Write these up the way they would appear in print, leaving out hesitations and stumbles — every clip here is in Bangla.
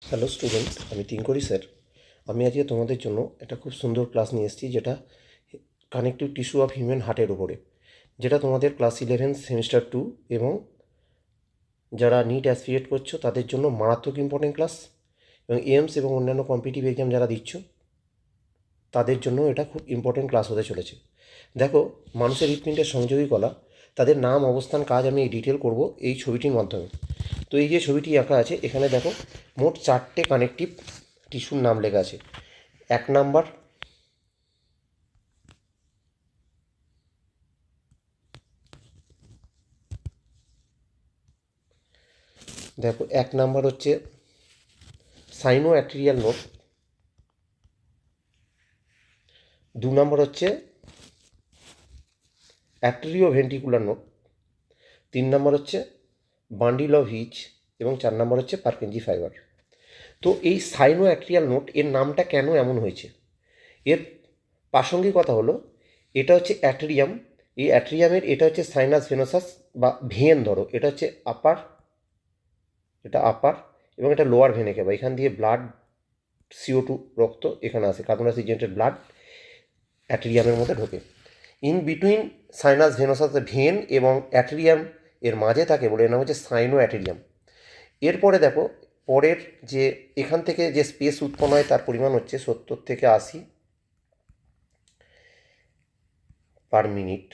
হ্যালো স্টুডেন্ট, আমি তিনকরি স্যার। আমি আজকে তোমাদের জন্য একটা খুব সুন্দর ক্লাস নিয়ে এসেছি, যেটা কানেকটিভ টিস্যু অফ হিউম্যান হার্টের উপরে, যেটা তোমাদের ক্লাস 11 সেমিস্টার 2 এবং যারা নিট অ্যাসপিরেট করছো তাদের জন্য মারাত্মক ইম্পর্টেন্ট ক্লাস, এবং এইমস এবং অন্যান্য কম্পিটিটিভ এক্সাম যারা দিচ্ছ তাদের জন্য এটা খুব ইম্পর্টেন্ট ক্লাস হতে চলেছে। দেখো, মানুষের হৃৎপিণ্ডের সংযোগী কলা, তাদের নাম, অবস্থান, কাজ আমি ডিটেল করব এই ছবিটির মাধ্যমে। তো এই যে ছবিটি আঁকা আছে, এখানে দেখো মোট 4টে কানেকটিভ টিস্যুর নাম লেখা আছে। 1 নাম্বার, দেখো 1 নাম্বার হচ্ছে সাইনো অ্যাট্রিয়াল নোড, 2 নাম্বার হচ্ছে অ্যাট্রিও ভেন্ট্রিকুলার নোড, 3 নাম্বার হচ্ছে বান্ডিল অফ হিচ, এবং 4 নাম্বার হচ্ছে পার্কিনজি ফাইবার। তো এই সাইনো অ্যাট্রিয়াল নোড এর নামটা কেন এমন হয়েছে, এর প্রাসঙ্গিকতা হলো, এটা হচ্ছে অ্যাট্রিয়াম। এই অ্যাট্রিয়ামের এটা হচ্ছে সাইনাস ভেনোসাস বা ভেন, ধরো এটা হচ্ছে আপার, এটা আপার, এবং এটা লোয়ার ভেনে কেবা। এখান দিয়ে ব্লাড, CO2 রক্ত এখানে আসে, কার্বন অক্সিজেন্টেড ব্লাড অ্যাট্রিয়ামের মধ্যে ঢোকে। In between sinus venosus vein এবং অ্যাট্রিয়াম এর মাঝে থাকে বলে এর নাম হচ্ছে সাইনো অ্যাট্রিয়াম। এরপরে দেখো, পরের যে এখান থেকে যে স্পেস উৎপন্ন হয় তার পরিমাণ হচ্ছে 70 থেকে 80 পার মিনিট।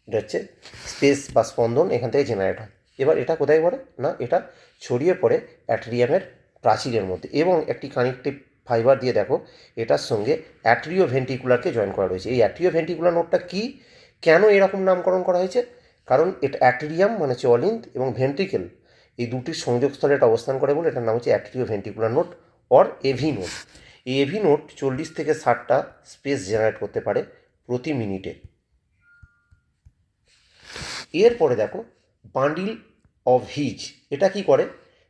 এটা হচ্ছে স্পেস বা স্পন্দন এখান থেকে জেনারেট হয়। এবার এটা কোথায় পড়ে না, এটা ছড়িয়ে পড়ে অ্যাট্রিয়ামের প্রাচীরের মধ্যে, এবং একটি কানেকটিভ ফাইবার দিয়ে দেখো এটার সঙ্গে অ্যাট্রিও ভেন্ট্রিকুলারকে জয়েন করা রয়েছে। এই অ্যাট্রিও ভেন্ট্রিকুলার নোডটা কি, কেন এরকম নামকরণ করা হয়েছে, কারণ এটা অ্যাট্রিয়াম মানে হচ্ছে অলিন্দ, এবং ভেন্ট্রিকেল এই দুটির সংযোগস্থলে এটা অবস্থান করে বলে এটার নাম হচ্ছে atrio ventricular node or AV node. এই এভি নোড 40 থেকে 60টা স্পেস জেনারেট করতে পারে প্রতি মিনিটে। এরপরে দেখো বান্ডিল অফ হিজ, এটা কি করে,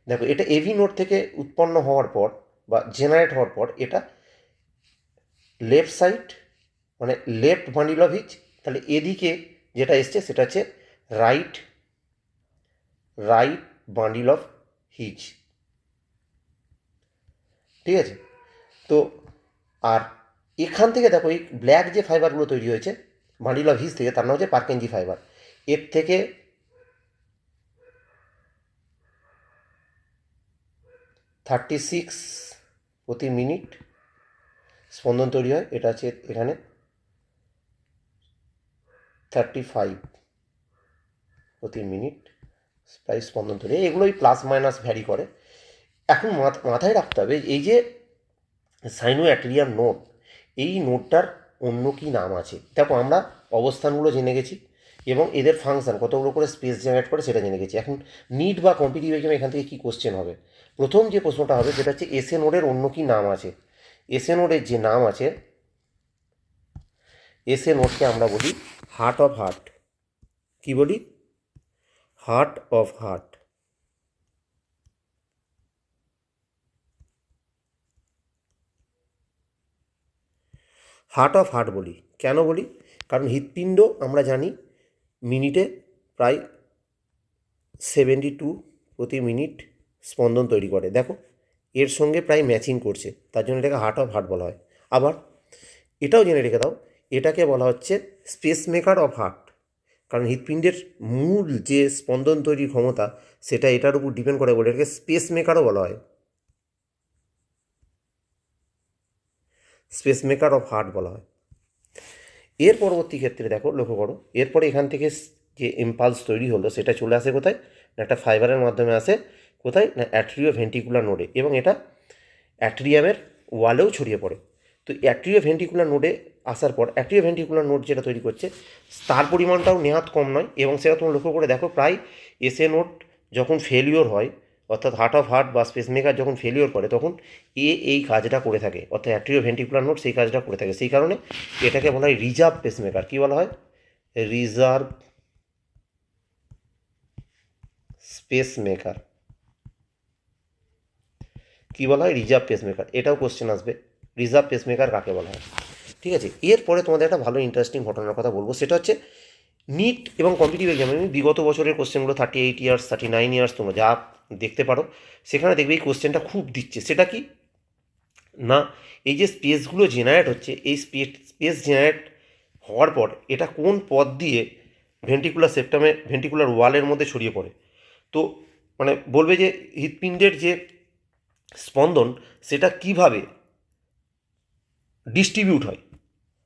দেখো এটা এভি নোড থেকে উৎপন্ন হওয়ার পর বা জেনারেট হওয়ার পর এটা লেফট সাইড মানে লেফট বান্ডিল অফ হিজ, তাহলে এদিকে যেটা এসছে সেটা হচ্ছে right right bundle of his. ঠিক আছে, তো আর এখান থেকে দেখো এই ব্ল্যাক যে ফাইবারগুলো তৈরি হয়েছে বান্ডিল অফ হিজ থেকে, তার নাম হচ্ছে পার্কেনজি ফাইবার। এর থেকে 36 প্রতি মিনিট স্পন্দন তৈরি হয়। এটা আছে এখানে 35 প্রতি মিনিট প্রায় স্পন্দন তৈরি হয়। এগুলোই প্লাস মাইনাস ভ্যারি করে। এখন মাথায় রাখতে হবে, এই যে সাইনো অ্যাট্রিয়াম নোড, এই নোডটার অন্য কি নাম আছে। দেখো, আমরা অবস্থানগুলো জেনে গেছি এবং এদের ফাংশন কতগুলো করে স্পেস জেনারেট করে সেটা জেনে গেছি। এখন নিট বা কম্পিটিটিভ এক্সাম এখান থেকে কী কোশ্চেন হবে, প্রথম যে প্রশ্নটা হবে সেটা হচ্ছে এসএ নোডের অন্য কি নাম আছে। এসএ নোডের যে নাম আছে, এসএ নোডকে আমরা বলি হার্ট অফ হার্ট। কি বলি? Heart of heart. Heart of heart বলি কেন বলি, কারণ হৃৎপিণ্ড আমরা জানি মিনিটে প্রায় 72 প্রতি মিনিট স্পন্দন তৈরি করে। দেখো এর সঙ্গে প্রায় ম্যাচিং করছে, তার জন্য এটাকে হার্ট অফ হার্ট বলা হয়। আবার এটাও জেনে রেখে দাও, এটাকে বলা হচ্ছে স্পেস মেকার অফ হার্ট, কারণ হৃৎপিণ্ডের মূল যে স্পন্দন তৈরির ক্ষমতা সেটা এটার উপর ডিপেন্ড করে বলে এটাকে স্পেস মেকারও বলা হয়, স্পেস মেকার অফ হার্ট বলা হয়। এর পরবর্তী ক্ষেত্রে দেখো, লক্ষ্য করো, এরপরে এখান থেকে যে ইম্পালস তৈরি হলো সেটা চলে আসে কোথায় না, একটা ফাইবারের মাধ্যমে আসে কোথায় না, অ্যাট্রিও ভেন্ট্রিকুলার নোডে, এবং এটা অ্যাট্রিয়ামের ওয়ালেও ছড়িয়ে পড়ে। তো অ্যাট্রিও ভেন্ট্রিকুলার নোডে আসার পর অ্যাট্রিও ভেন্ট্রিকুলার নোড যেটা তৈরি করছে তার পরিমাণটাও নেহাত কম নয়, এবং সেটা তোমরা লক্ষ্য করে দেখো, প্রায় এসএ নোড যখন ফেলিওর হয়, অর্থাৎ হার্ট অফ হার্ট বা স্পেসমেকার যখন ফেলিওর করে, তখন এই কাজটা করে থাকে, অর্থাৎ অ্যাট্রিও ভেন্ট্রিকুলার নোড সেই কাজটা করে থাকে। সেই কারণে এটাকে বলা হয় রিজার্ভ পেসমেকার। কী বলা হয়? রিজার্ভ স্পেসমেকার। কী বলা হয়? Reserve pacemaker. এটাও কোশ্চেন আসবে, রিজার্ভ পেসমেকার কাকে বলা হয়। ঠিক আছে, এরপরে তোমাদের একটা ভালো ইন্টারেস্টিং ঘটনার কথা বলবো, সেটা হচ্ছে নিট এবং কম্পিটিটিভ এক্সাম বিগত বছরের কোশ্চেনগুলো 38 ইয়ার্স 39 ইয়ার্স তোমরা যা দেখতে পারো, সেখানে দেখবে এই কোশ্চেনটা খুব দিচ্ছে। সেটা কি না, এই যে স্পেসগুলো জেনারেট হচ্ছে, এই স্পেস জেনারেট হওয়ার পর এটা কোন পথ দিয়ে ভেন্ট্রিকুলার সেপ্টামে ভেন্ট্রিকুলার ওয়ালের মধ্যে ছড়িয়ে পড়ে। তো মানে বলবে যে হৃৎপিণ্ডের যে স্পন্দন সেটা কিভাবে ডিস্ট্রিবিউট হয়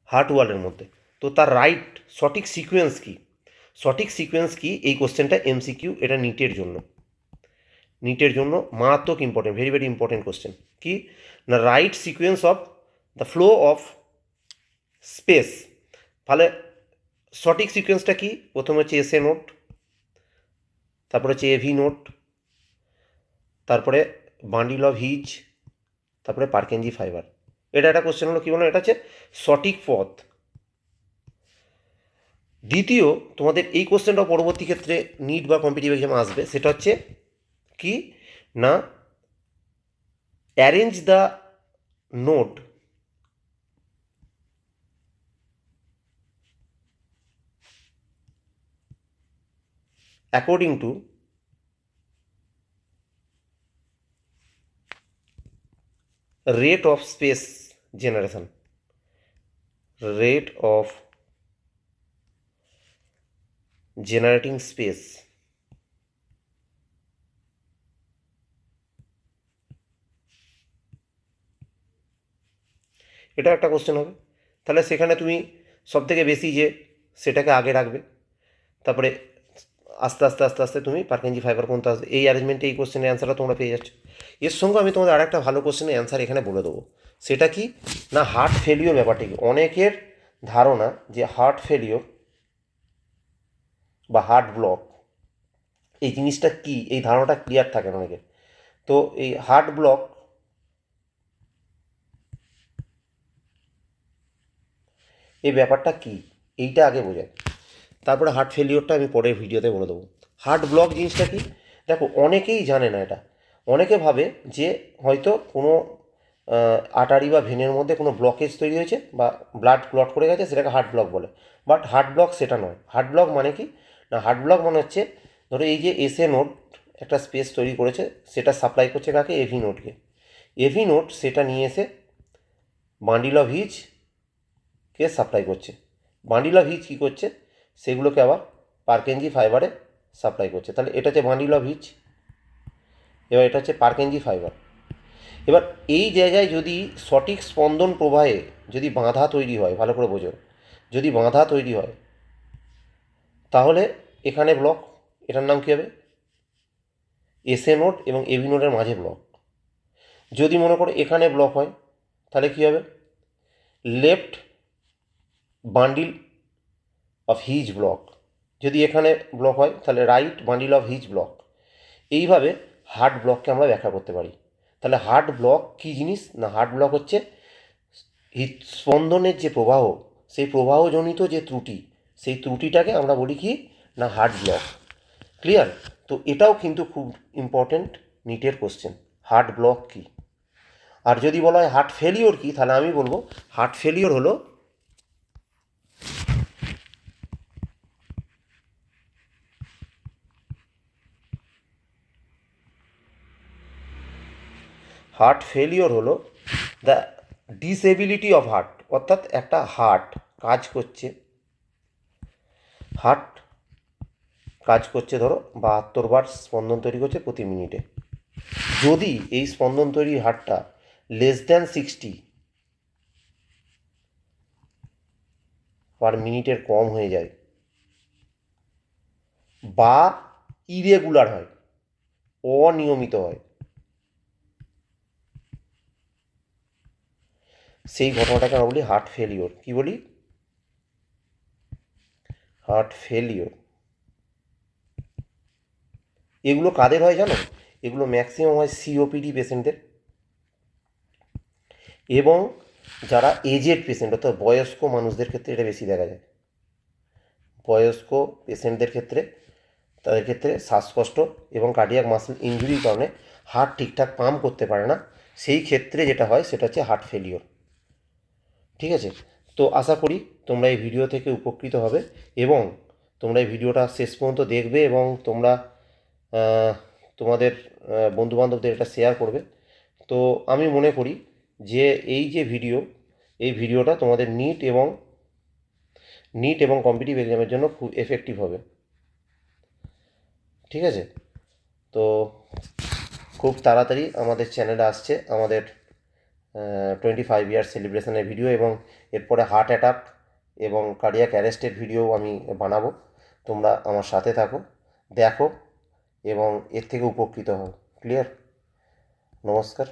হার্ট ওয়ালের মধ্যে। তো তার রাইট সঠিক সিকোয়েন্স কী, সঠিক সিকোয়েন্স কী, এই কোশ্চেনটা এমসিকিউ, এটা নিটের জন্য মারাত্মক important, very very important question. কি না, right sequence of the flow of speech. তাহলে সঠিক সিকোয়েন্সটা কি, প্রথমে হচ্ছে এসএ নোট, তারপরে হচ্ছে এভি নোট, তারপরে বান্ডিল অফ হিজ, তারপরে পার্কেনজি ফাইবার। এটা একটা কোশ্চেন হলো, কী বলো, এটা হচ্ছে সঠিক পথ। দ্বিতীয়, তোমাদের এই কোশ্চেনটাও পরবর্তী ক্ষেত্রে নিট বা কম্পিটিটিভ এক্সাম আসবে, সেটা হচ্ছে কি না, arrange the note according to rate of space generation, rate of generating space। এটা একটা কোশ্চেন হবে। তাহলে সেখানে তুমি সব থেকে বেশি যে সেটাকে আগে রাখবে, তারপরে আস্তে আস্তে আস্তে আস্তে তুমি পার্কেনজি ফাইবার কোনটা আসবে, এই অ্যারেঞ্জমেন্টে এই কোশ্চেনের অ্যান্সারটা তোমরা পেয়ে যাচ্ছ। এর সঙ্গে আমি তোমাদের আর একটা ভালো কোশ্চেনের অ্যান্সার এখানে বলে দেবো। সেটা কি না, হার্ট ফেলিওর ব্যাপারটা কি। অনেকের ধারণা যে হার্ট ফেলিওর বা হার্ট ব্লক এই জিনিসটা কি, এই ধারণাটা ক্লিয়ার থাকে না অনেকের। তো এই হার্ট ব্লক, এই ব্যাপারটা কি, এইটা আগে বোঝায়, তারপরে হার্ট ফেলিওরটা আমি পরের ভিডিওতে বলে দেবো। হার্ট ব্লক জিনিসটা কি, দেখো অনেকেই জানে না এটা। অনেকে ভাবে যে হয়তো কোনো আটারি বা ভেনের মধ্যে কোনো ব্লকেজ তৈরি হয়েছে বা ব্লাড ক্লট করে গেছে, সেটাকে হার্ট ব্লক বলে। বাট হার্ট ব্লক সেটা নয়। হার্ট ব্লক মানে কি না, হার্ট ব্লক মানে হচ্ছে ধরো এই যে এসএ নোড একটা স্পেস তৈরি করেছে, সেটা সাপ্লাই করছে কাকে, এভি নোডকে। এভি নোড সেটা নিয়ে এসে বান্ডিল অফ হিজকে সাপ্লাই করছে। বান্ডিল অফ হিজ কী করছে, সেগুলোকে আবার পার্কেনজি ফাইবারে সাপ্লাই করছে। তাহলে এটা হচ্ছে বান্ডিল অফ হিজ, এবার এটা হচ্ছে পার্কেনজি ফাইবার। এবার এই জায়গায় যদি সঠিক স্পন্দন প্রবাহে যদি বাধা তৈরি হয়, ভালো করে বোঝো, যদি বাধা তৈরি হয় তাহলে এখানে ব্লক, এটার নাম কী হবে, এসএ নোড এবং এভি নোডের মাঝে ব্লক। যদি মনে করো এখানে ব্লক হয় তাহলে কী হবে, left bundle of his block. যদি এখানে ব্লক হয় তাহলে right bundle of his block. এইভাবে হার্ট ব্লককে আমরা ব্যাখ্যা করতে পারি। তাহলে হার্ট ব্লক কী জিনিস না, হার্ট ব্লক হচ্ছে হৃদস্পন্দনের যে প্রবাহ, সেই প্রবাহজনিত যে ত্রুটি, সেই ত্রুটিটাকে আমরা বলি কি না হার্ট ব্লক। ক্লিয়ার? তো এটাও কিন্তু খুব ইম্পর্টেন্ট নিটের কোশ্চেন, হার্ট ব্লক কী। আর যদি বলা হয় হার্ট ফেলিওর কী, তাহলে আমি বলবো হার্ট ফেলিওর হলো হার্ট ফেলিওর হলো দ্য ডিসএবিলিটি অফ হার্ট। অর্থাৎ একটা হার্ট কাজ করছে, হার্ট কাজ করছে ধরো 72 বার স্পন্দন তৈরি করছে প্রতি মিনিটে। যদি এই স্পন্দন তৈরি হারটা লেস দ্যান 60 পার মিনিটের কম হয়ে যায় বা ইরেগুলার হয়, অনিয়মিত হয়, সেই ঘটনাটাকে আমরা বলি হার্ট ফেলিওর। কী বলি, হার্ট ফেলিওর। এগুলো কাদের হয় জানো, এগুলো ম্যাক্সিমাম হয় সিওপিডি পেশেন্টদের এবং যারা এজেড পেশেন্ট অর্থাৎ বয়স্ক মানুষদের ক্ষেত্রে এটা বেশি দেখা যায়। বয়স্ক পেশেন্টদের ক্ষেত্রে, তাদের ক্ষেত্রে শ্বাসকষ্ট এবং কার্ডিয়াক মাসল ইনজুরির কারণে হার্ট ঠিকঠাক পাম্প করতে পারে না, সেই ক্ষেত্রে যেটা হয় সেটা হচ্ছে হার্ট ফেলিওর। ঠিক আছে? তো আশা করি তোমরা এই ভিডিও থেকে উপকৃত হবে এবং তোমরা এই ভিডিওটা শেষ পর্যন্ত দেখবে এবং তোমরা তোমাদের বন্ধুবান্ধবদের এটা শেয়ার করবে। তো আমি মনে করি যে এই যে এই ভিডিওটা তোমাদের নিট এবং কম্পিটিটিভ এক্সামের জন্য খুব এফেক্টিভ হবে। ঠিক আছে? তো খুব তাড়াতাড়ি আমাদের চ্যানেলে আসছে আমাদের 25 ইয়ার সেলিব্রেশনের ভিডিও, এবং এরপরে হার্ট অ্যাটাক এবং কার্ডিয়াক অ্যারেস্টের ভিডিও আমি বানাবো। তোমরা আমার সাথে থাকো, দেখো এবং এর থেকে উপকৃত হও। ক্লিয়ার? নমস্কার।